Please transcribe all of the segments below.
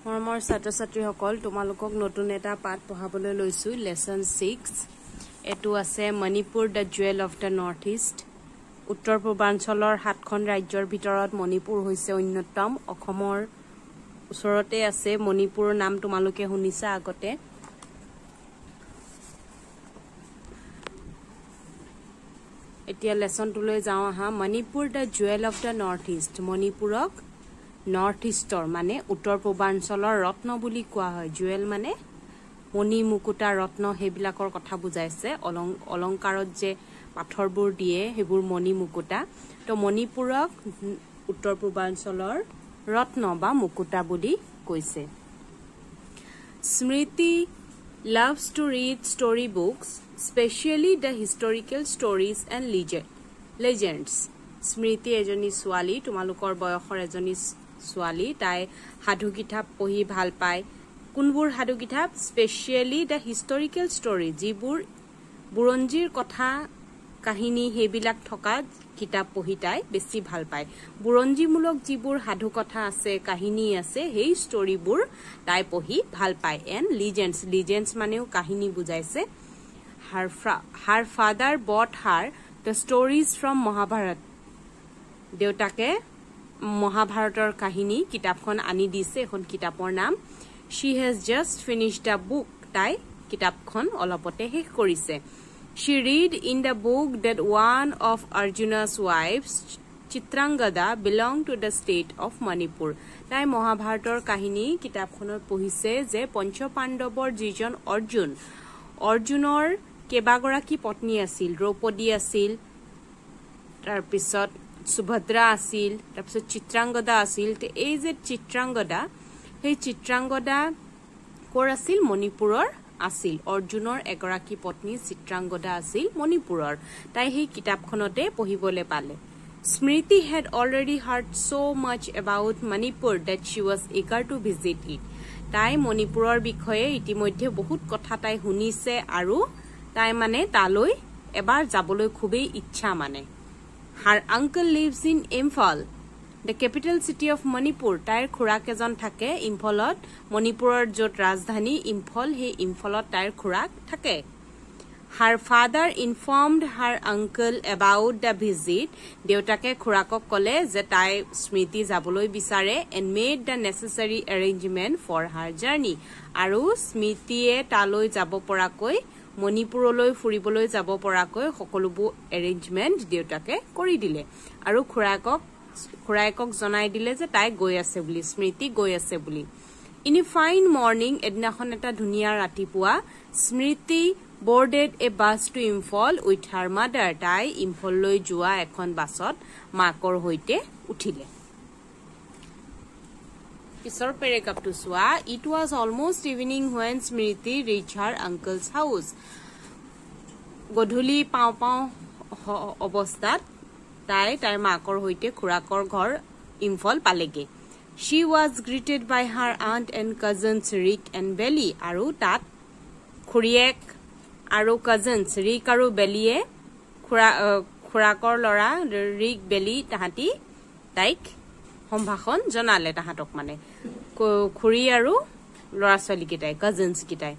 মৰমৰ ছাত্ৰ-ছাত্ৰীসকল তোমালোকক নতুন এটা পাঠ পঢ়াবলৈ লৈছো লেসন 6 এটো আছে Manipur the jewel of the north east উত্তৰ পূৰ্বাঞ্চলৰ 7খন ৰাজ্যৰ ভিতৰত মণিপুৰ হৈছে অন্যতম অসমৰ ওচৰতে আছে মণিপুৰৰ নাম তোমালোকে শুনিছা আগতে এতিয়া লেসনটোলৈ যাও আহা Manipur the jewel of the north east মণিপুৰক নৰ্থ ইষ্টৰ মানে উত্তৰ পূৰ্বাঞ্চলৰ ৰত্ন বুলি কোৱা হয় জুৱেল মানে মণি মুকুতা ৰত্ন হেবিলাকৰ কথা বুজাইছে অলংকাৰত যে পাথৰবোৰ দিয়ে হেবোৰ মণি মুকুতা তো মণিপুৰক উত্তৰ পূৰ্বাঞ্চলৰ ৰত্ন বা মুকুতা বুলি কৈছে স্মৃতি loves to read story books especially the historical stories and legends স্মৃতি এজনী ছোৱালী তোমালোকৰ বয়সৰ এজনী ছোৱালী তাই সাধু কিতাপ পঢ়ি ভাল পায় কোনবোৰ সাধু কিতাপ স্পেশালি দা হিস্টোৰিক্যাল স্টোৰি যিবোৰ বুৰঞ্জীৰ কথা কাহিনী হেবিলাক থকা কিতাপ পঢ়ি তাই বেছি ভাল পায় বুৰঞ্জীমূলক যিবোৰ সাধু কথা আছে কাহিনী আছে হেই ষ্টৰীবোৰ তাই পঢ়ি ভাল পায় এন্ড লিজেন্ডস মানেও কাহিনী বুজাইছে her father bought her the stories from Mahabharat দেউতাকে মহাভাৰতৰ কাহিনী কিতাপখন আনি দিছে এখন কিতাপৰ নাম she has just finished a book তাই কিতাপখন অলপতে শেষ কৰিছে she read in the book that one of Arjuna's wives Chitrangada belonged to the state of Manipur তাই মহাভাৰতৰ কাহিনী কিতাপখনত পঢ়িছে যে পঞ্চপাণ্ডৱৰ যিজন অৰ্জুনৰ কেবাগৰাকী পত্নী আছিল দ্ৰৌপদী আছিল তাৰ পিছত সুভদ্ৰা আছিল তাৰ পিছত চিত্ৰাংগদা আছিল তে এই যে চিত্ৰাংগদা সেই চিত্ৰাংগদা কোৰ আছিল মণিপুৰৰ আছিল অৰ্জুনৰ এগৰাকী পত্নী চিত্ৰাংগদা আছিল মণিপুৰৰ তাই সেই কিতাপখনতে পঢ়িবলৈ পালে স্মৃতি had already heard so much about Manipur that she was eager to visit it তাই মণিপুৰৰ বিষয়ে ইতিমধ্যে বহুত কথা তাই শুনিছে আৰু তাই মানে তালৈ এবাৰ যাবলৈ খুবেই ইচ্ছা মানে her uncle lives in Imphal the capital city of Manipur তাইৰ খুৰাক এজন থাকে ইম্ফলত মণিপুৰৰ যত ৰাজধানী ইম্ফল হে ইম্ফলত তাইৰ খুৰাক থাকে her father informed her uncle about the visit দেউতাকে খুৰাকক কলে যে তাই স্মৃতি যাবলৈ বিচাৰে and made the necessary arrangement for her journey আৰু স্মৃতিয়ে তালৈ যাব পৰাকৈ মণিপুৰলৈ ফুৰিবলৈ যাব পৰাকৈ সকলোবোৰ এৰেঞ্জমেন্ট দেউতাকে কৰি দিলে আৰু খুৰাকক জনাই দিলে যে তাই গৈ আছে বুলি স্মৃতি গৈ আছে বুলি ইন এ ফাইন মৰ্নিং এদিনাখন এটা ধুনীয়া ৰাতিপুৱা স্মৃতি boarded a bus to Imphal with her mother তাই ইম্ফললৈ যোৱা এখন বাছত মাকৰ হৈতে উঠিলে পিছৰ পেৰেগ্ৰাফটো চোৱা it was almost evening when Smriti reached her uncle's house গধূলি পাও অৱস্থাত তাইৰ মাকৰ হৈতে খুৰাকৰ ঘৰ ইম্ফল পালেগে she was greeted by her aunt and cousins Rick and Belly আৰু তাত খুৰীয়েক আৰু কাজিনস ৰিক আৰু বেলিয়ে খুৰাকৰ লৰা ৰিক বেলি তাহাঁতি তাইক সম্ভাষণ জনালে তাহাঁতক মানে খুৰী আৰু লৰা ছোৱালী কিটাই cousins কিটাই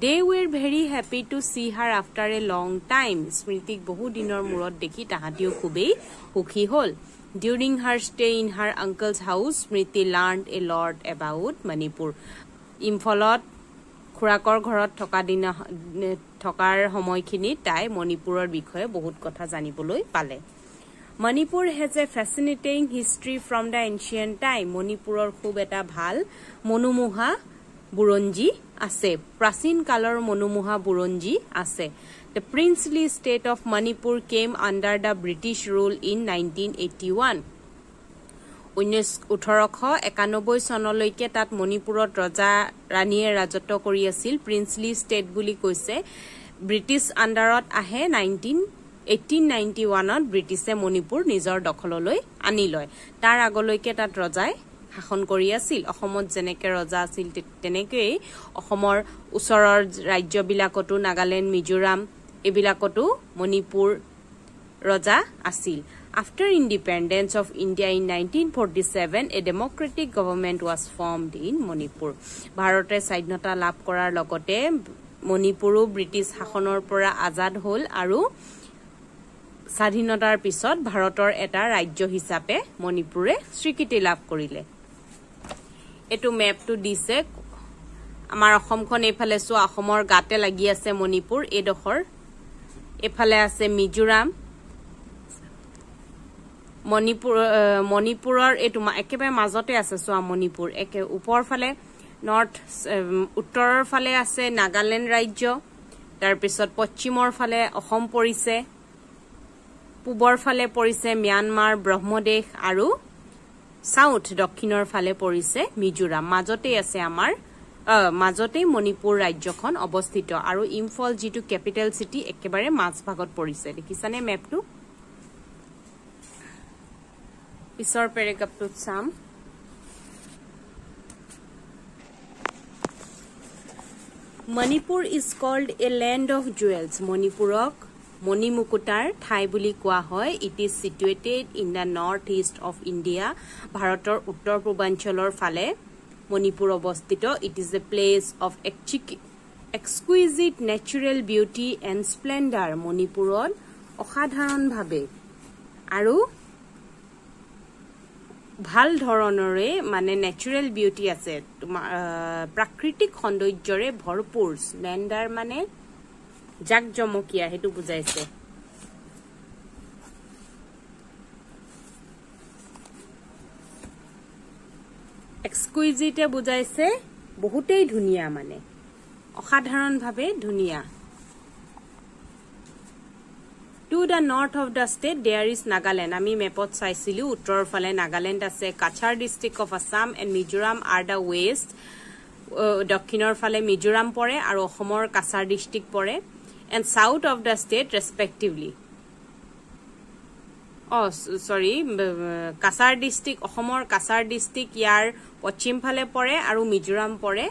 they were very happy to see her after a long time স্মৃতিক বহু দিনৰ মূৰত দেখি তাহাঁতিও খুবেই সুখী হল during her stay in her uncle's house Smriti learned a lot about Manipur ইম্ফলত খুৰাকৰ ঘৰত থকাৰ সময়খিনি তাই মণিপুৰৰ বিষয়ে বহুত কথা জানিবলৈ পালে Manipur has a fascinating history from the ancient time মণিপুৰৰ খুব এটা ভাল মনোমোহা বুৰঞ্জী আছে প্ৰাচীন কালৰ মনোমোহা বুৰঞ্জী আছে the princely state of Manipur came under the British rule in 1981 1891 চনলৈকে তাত মণিপুৰত ৰজা ৰাণীয়ে ৰাজত্ব কৰি আছিল প্ৰিন্সলি ষ্টেট বুলি কৈছে ব্ৰিটিছ আণ্ডাৰত আহে 1891ত ব্ৰিটিছে মণিপুৰ নিজৰ দখললৈ আনি লয় তাৰ আগলৈকে তাত ৰজাই শাসন কৰি আছিল অসমত যেনেকৈ ৰজা আছিল তেনেকৈ অসমৰ ওচৰৰ ৰাজ্যবিলাকতো নাগালেণ্ড মিজোৰাম এবিলাকতো মণিপুৰ ৰজা আছিল After independence of India in 1947, a democratic government was formed in Manipur. Bharate স্বাধীনতা লাভ কৰাৰ লগতে মণিপুৰো ব্ৰিটিছ শাসনৰ পৰা আজাদ হ'ল আৰু স্বাধীনতাৰ পিছত ভাৰতৰ এটা ৰাজ্য হিচাপে মণিপুৰে স্বীকৃতি লাভ কৰিলে এটো মেপটো দিছে আমাৰ অসমখন এফালে সো অসমৰ গাতে লাগি আছে মণিপুৰ এডখৰ এফালে আছে মিজোৰাম মণিপুৰৰ এটো একেবাৰে মাজতে আছে সো মণিপুৰ একে ওপৰ ফালে নৰ্থ উত্তৰৰ ফালে আছে নাগালেণ্ড ৰাজ্য তাৰ পিছত পশ্চিমৰ ফালে অসম পৰিছে পূবৰ ফালে পৰিছে ম্যানমাৰ ব্ৰহ্মদেশ আৰু সাউথ দক্ষিণৰ ফালে পৰিছে মিজোৰাম মাজতে আছে আমাৰ মাজতে মণিপুৰ ৰাজ্যখন অৱস্থিত আৰু ইম্ফল যেটো ক্যাপিটেল সিটি একেবাৰে মাজভাগত পৰিছে দেখিছানে মেপটো পিছৰ পেৰেগ্ৰাফটো চাম Manipur is called a land of jewels. Manipurok মণিমুকুটাৰ ঠাই বুলি কোৱা হয় it is situated in the northeast of India ভাৰতৰ উত্তৰ পূৰ্বাঞ্চলৰ ফালে মণিপুৰ অৱস্থিত it is a place of exquisite natural beauty and splendor মণিপুৰত অসাধাৰণভাৱে আৰু ভাল ধৰণৰে মানে ন্যাচুৰাল বিউটি আছে প্ৰাকৃতিক সৌন্দৰ্যৰে ভৰপুৰ স্প্লেন্ডাৰ মানে জাকজমকিয়া হেতু বুজাইছে এক্সকুইজিটে বুজাইছে বহুতেই ধুনিয়া মানে অসাধাৰণভাৱে ধুনিয়া To the north of the state there is Nagaland. Ami mapot saisilu uttor fale Nagaland ase Kachar district of Assam and Mizoram are the west. Dokhinor fale Mizoram pore aru Ohomor Kasar district pore and south of the state respectively. Oh sorry Kasar district Ohomor Kasar district yar pochim fale pore aru Mizoram pore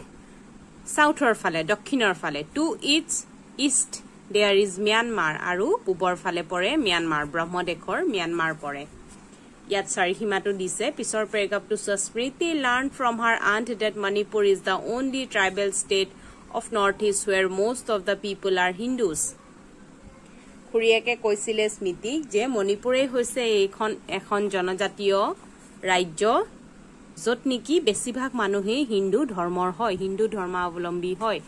southor fale Dokhinor fale to its east There is Myanmar aru pubor phale pore Myanmar Brahmodekhor Myanmar pore Yat sarihimatu dise pisor paragraph to Smriti learned from her aunt that Manipur is the only tribal state of northeast where most of the people are Hindus Khuriyeke koisile Smriti je Manipure hoise ekhon jonojatiyo rajyo jot niki besibhag manuhe Hindu dhormor hoy Hindu dharma avlombi hoy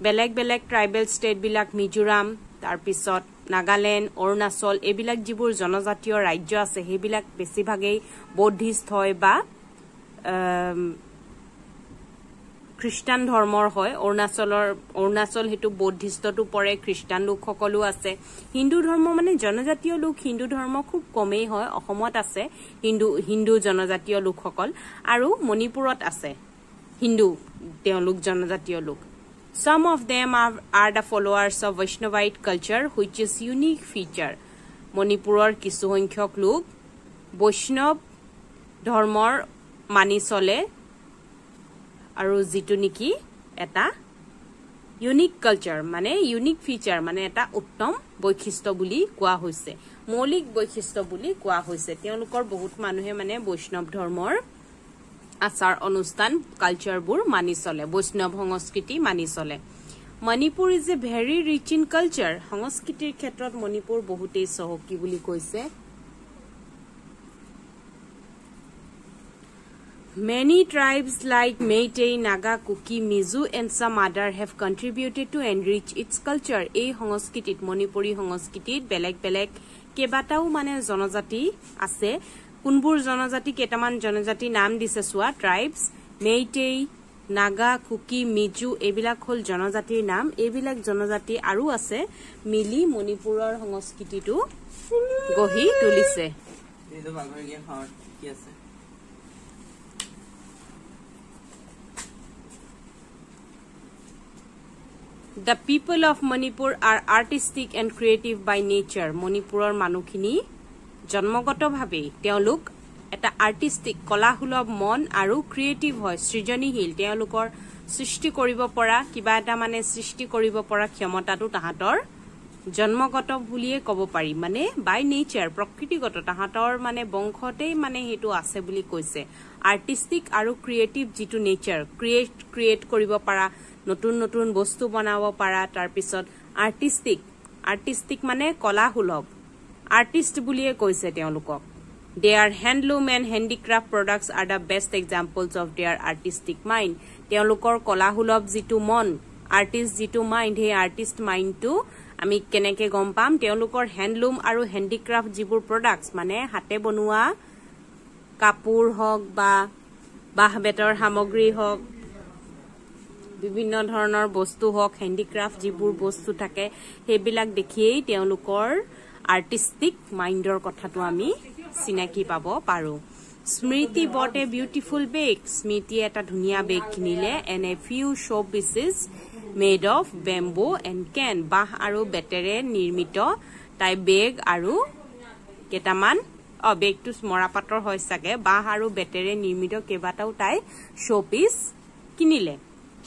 বেলেগ বেলেগ tribal state বিলাক মিজোৰাম তাৰ পিছত নাগালেণ্ড অৰুণাচল এবিলাক যিবোৰ জনজাতীয় ৰাজ্য আছে হেবিলাক বেছিভাগেই বৌদ্ধিষ্ট হয় বা খ্ৰীষ্টান ধৰ্মৰ হয় অৰুণাচল হেতু বৌদ্ধিষ্টটো পৰে খ্ৰীষ্টান লোকসকলো আছে হিন্দু ধৰ্ম মানে জনজাতীয় লোক হিন্দু ধৰ্ম খুব কমেই হয় অসমত আছে হিন্দু জনজাতীয় লোকসকল আৰু মণিপুৰত আছে হিন্দু তেওঁলোক জনজাতীয় লোক Some of them are the followers of Vaishnavite culture, which is unique feature. Manipuror kisu honkhyok lok Vaishnav dharmor mani chole aru jitu niki eta unique culture mane unique feature mane eta uttom boikhisto buli koa hoise maulik boikhisto buli koa hoise teolukor bahut manuhe mane Vaishnav dharmor আচাৰ অনুষ্ঠান কালচাৰবোৰ মানি চলে বৈষ্ণৱ সংস্কৃতি মানি চলে Manipur is a very rich in culture সংস্কৃতিৰ ক্ষেত্ৰত মণিপুৰ বহুতেই চহকী বুলি কৈছে Many tribes like Meitei, Naga, Kuki, Mizo and some other have contributed to enrich its culture. এই সংস্কৃতিত মণিপুৰী সংস্কৃতিত বেলেগ বেলেগ কেবাটাও মানে জনজাতি আছে কোনবোৰ জনজাতি কেটামান জনজাতি নাম দিছে সোৱা ট্ৰাইবস মেইটেই নাগা কুকি মিজু এবিলাক হল জনজাতিৰ নাম এবিলাক জনজাতি আৰু আছে মিলি মণিপুৰৰ সংস্কৃতিটো গহি তুলিছে এইটো ভাগৰ কি কি আছে The people of Manipur are artistic and creative by nature. Manipurer manukhini জন্মগতভাৱে তেওঁলোক এটা আৰ্টিস্টিক কলাসুলভ মন আৰু ক্ৰিয়েটিভ হয় সৃজনীশীল তেওঁলোকৰ সৃষ্টি কৰিব পৰা কিবা এটা মানে সৃষ্টি কৰিব পৰা ক্ষমতাটো তাহাতৰ জন্মগত বুলিয়ে ক'ব পাৰি মানে বাই নেচাৰ প্ৰকৃতিগত তাহাঁতৰ মানে বংশতেই মানে হেতু আছে বুলি কৈছে আৰ্টিস্টিক আৰু ক্ৰিয়েটিভ যেটো নেচাৰ ক্ৰিয়েট কৰিব পাৰা নতুন নতুন বস্তু বনাব পাৰা তাৰ পিছত আৰ্টিস্টিক মানে কলাসুলভ আৰ্টিস্ট বুলিয়ে কৈছে তেওঁলোকক their handloom and handicraft products are the best examples of their artistic mind তেওঁলোকৰ কলাসুলভ যেটো মন আৰ্টিস্ট যেটো মাইন্ড হে আৰ্টিস্ট মাইন্ডটো আমি কেনেকে গম পাম তেওঁলোকৰ হ্যান্ডলুম আৰু হ্যান্ডিক্ৰাফট যিবোৰ প্ৰডাক্টস মানে হাতে বনোৱা কাপোৰ হক বা বাহ বেতৰ সামগ্ৰী হক বিভিন্ন ধৰণৰ বস্তু হক হ্যান্ডিক্ৰাফট যিবোৰ বস্তু থাকে হেবিলাক দেখিয়েই তেওঁলোকৰ আৰ্টিস্টিক মাইন্ডৰ কথাটো আমি চিনাকি পাব পাৰো স্মৃতি bought a beautiful bag স্মৃতি এটা ধুনিয়া বেগ কিনিলে and a few showpieces made of bamboo and can বাহ আৰু বেতেৰে নিৰ্মিত তাই বেগ আৰু কেটামান বেগটো মৰাপাতৰ হয় সাগে বাহ আৰু বেতেৰে নিৰ্মিত কেবাটাও তাই showpiece কিনিলে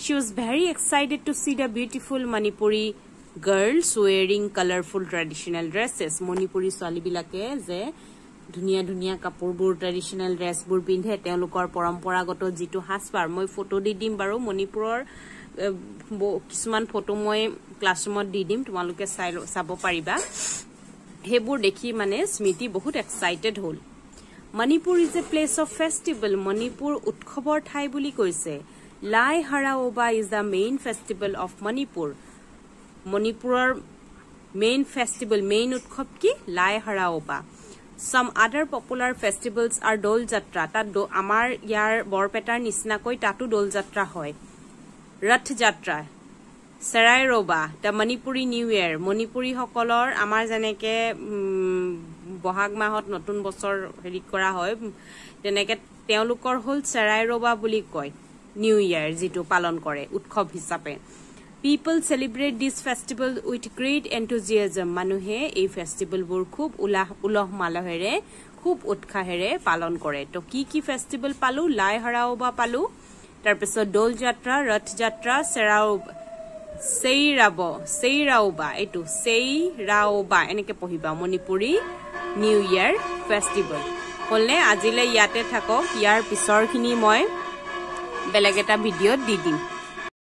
she was very excited to see the beautiful Manipuri girls wearing colorful traditional dresses Manipuri ছোৱালী বিলাকে যে ধুনিয়া ধুনিয়া কাপোৰবোৰ ট্ৰেডিশনাল ড্ৰেছবোৰ পিন্ধে তেওঁলোকৰ পৰম্পৰাগত যেটো হাসপাৰ মই ফটো দি দিম বাৰু মণিপুৰৰ কিছুমান ফটো মই ক্লাছৰুমত দি দিম তোমালোকে চাব পাৰিবা হেবোৰ দেখি মানে স্মৃতি বহুত এক্সাইটেড হল Manipur is a place of festival Manipur উৎসৱৰ ঠাই বুলি কৈছে Lai Haraoba is the main festival of Manipur মণিপুৰৰ মেইন ফেষ্টিভেল মেইন উৎসৱ কি লাই হাৰাওবা Some other popular festivals are Dol Jatra. Ta amar yar borpetar nisna koi tatu Dol Jatra hoy. Rath Jatra. Sarai Roba. The Manipuri New Year. Manipuri hokolor amar janeke bohag mahot notun bosor heri kora hoy. Janeke teolukor hol Sarai Roba buli koi. New Year jitu palon kore. Utkhob hisabe. People celebrate this festival with great enthusiasm. Manuhe ei festival bur khub ulah malahere khub utsahere palon kore. To ki festival palu lai haraoba palu tar pisot dol jatra rath jatra seiraoba etu seiraoba eneke pohiba Manipuri New Year festival holne ajile yate thakok yar pisor khini moi belegeta video di dim